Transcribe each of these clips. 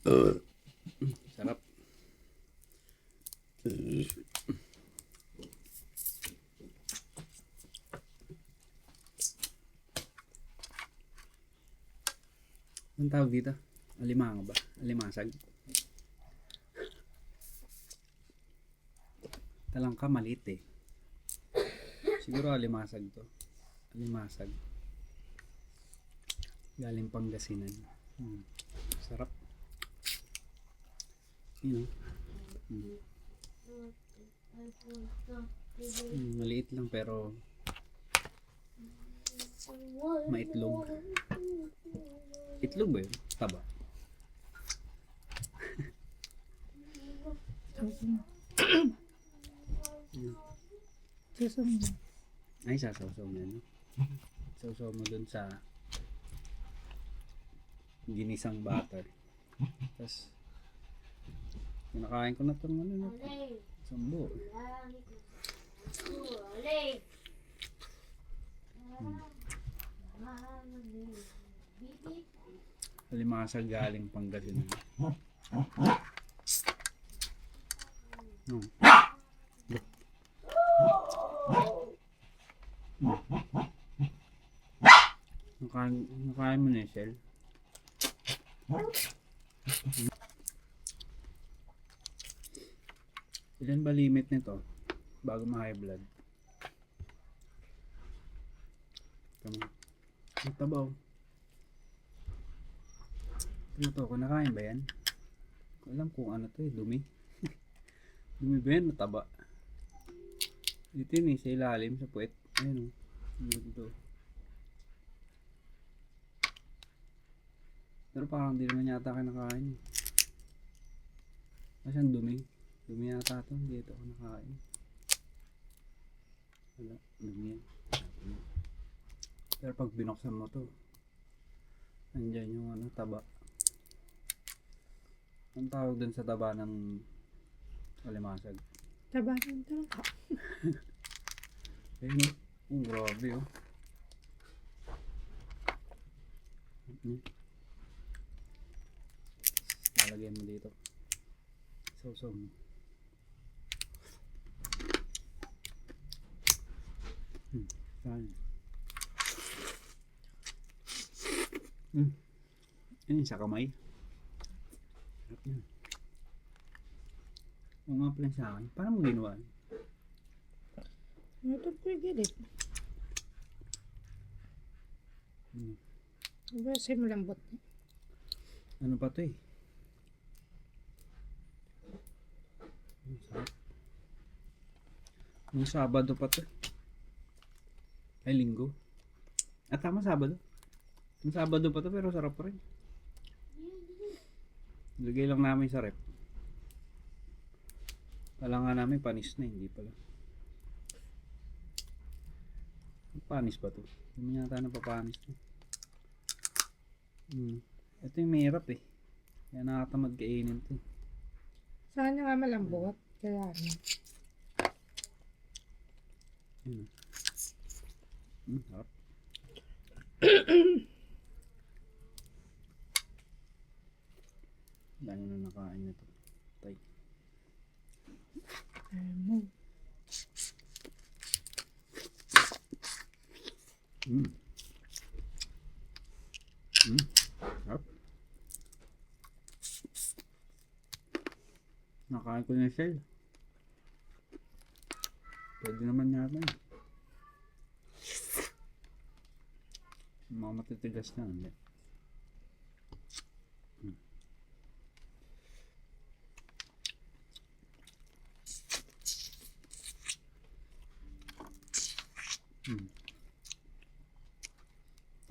Sarap. Anong tawag dito? Alimango ba? Alimasag? Talangka maliit eh. Siguro alimasag to. Alimasag. Galing Pangasinan. Sarap. Yun know? Maliit lang pero maitlog. Itlog ba yun? Taba. Suso mo. Ay, sasawsaw mo yan. Sawsaw mo dun sa ginisang butter. Tapos kinakain ko na itong ano na sambo. Alimasag galing Pangasinan. Nakain mo na yung shell. Ilan ba limit nito bago ma-high blood? Tama. Ang tabaw. Ano to? Kunakain ba yan? Hindi ko alam kung ano to eh. Dumi. Dumi ba yan? Nataba. Dito yun eh. Sa ilalim. Sa puwet. Ayun o. Dito. Pero parang hindi naman yata kinakain eh. Kasi ang dumi. Dumi yata ito. Hindi ito kinakain. Wala. Dumi yan. Pero pag binuksan mo to, nandyan yung ano, taba. Ang tawag dun sa taba ng alimasag? Taba ng talangka. Ayun o. Oh, grabe o. Lalagyan mo dito. Sausaw mo. Saan? Ayun sa kamay. Sarap yan. O nga pala sa akin. Paano mo ginawa? Ito ko yung gilit. Kasi malambot. Ano pa to eh? Sarap. Nung Sabado pa to. Ay, Linggo. At tama, Sabado. Nung Sabado pa to pero sarap pa rin. Lagay lang namin sa rep. Kala nga namin panis na, hindi pala. Panis ba to? Hindi yata napapanis to. Ito yung mahirap eh. Kaya nakatamad kainin to. Sana nga malambot. Kaya ano. Yun. Harap. Dahil na nakain na to. Tay. Harap. Nakain ko na yung shell. Pwede naman yata eh. Mga matitigas na. Hindi.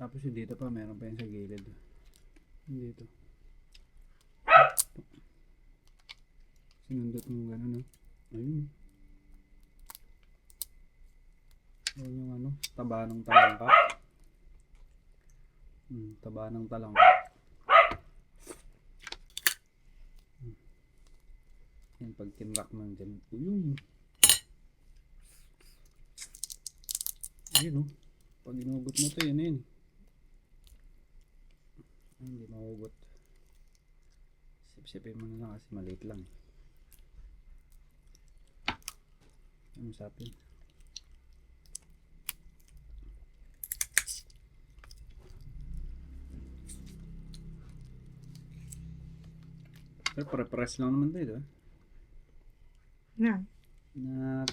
Tapos yung dito pa, meron pa yung sa gilid. Dito. Sinundot mo gano'n, no? Ayun. Ayun yung ano, taba ng talangka. Taba ng talangka. Yan, pag kinrak ng dyan. Ayun. Ayun, no? Pag inugot mo to, yun yun. Ay, hindi mahugot. Sip-sipin mo na lang kasi maliit lang. Ano sapin? Pero pare-pares lang naman tayo, diba? Na. Na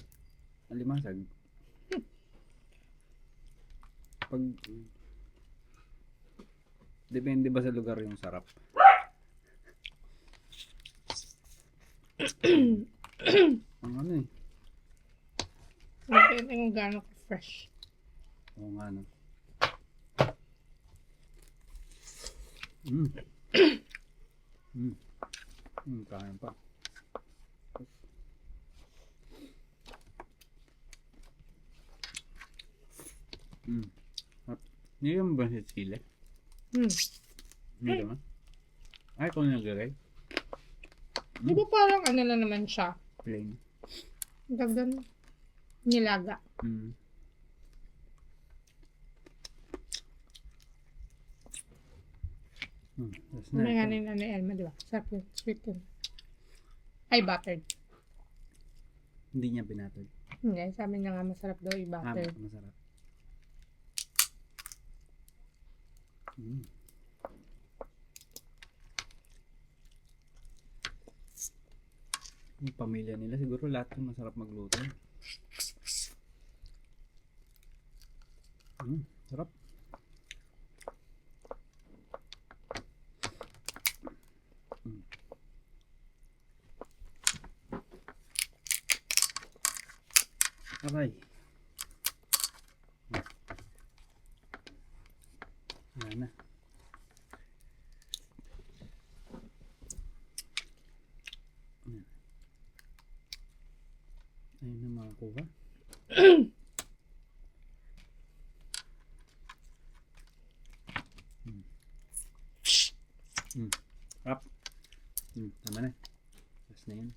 alimasag. Pag depende ba sa lugar yung sarap? Ang ano eh. Depende kung gaano ka fresh. Oo nga no. Mm. Mm. Kain pa. Hindi naman ba si chile? Hindi naman. Ay, kung nagagay. Di ba parang ano na naman siya? Plain. Dagdan nilaga. That's May nice. ano yung ano Elma, di ba? Sarap yun. Sweet yun. Ay, buttered. Hindi niya binatod. Hindi, sabi niya nga masarap daw i-buttered. Masarap. Yung pamilya nila siguro lahat yung masarap magluto. Sarap. Aray. Wala na. Ayun na makakuha. Up. Tama na. Last na yun.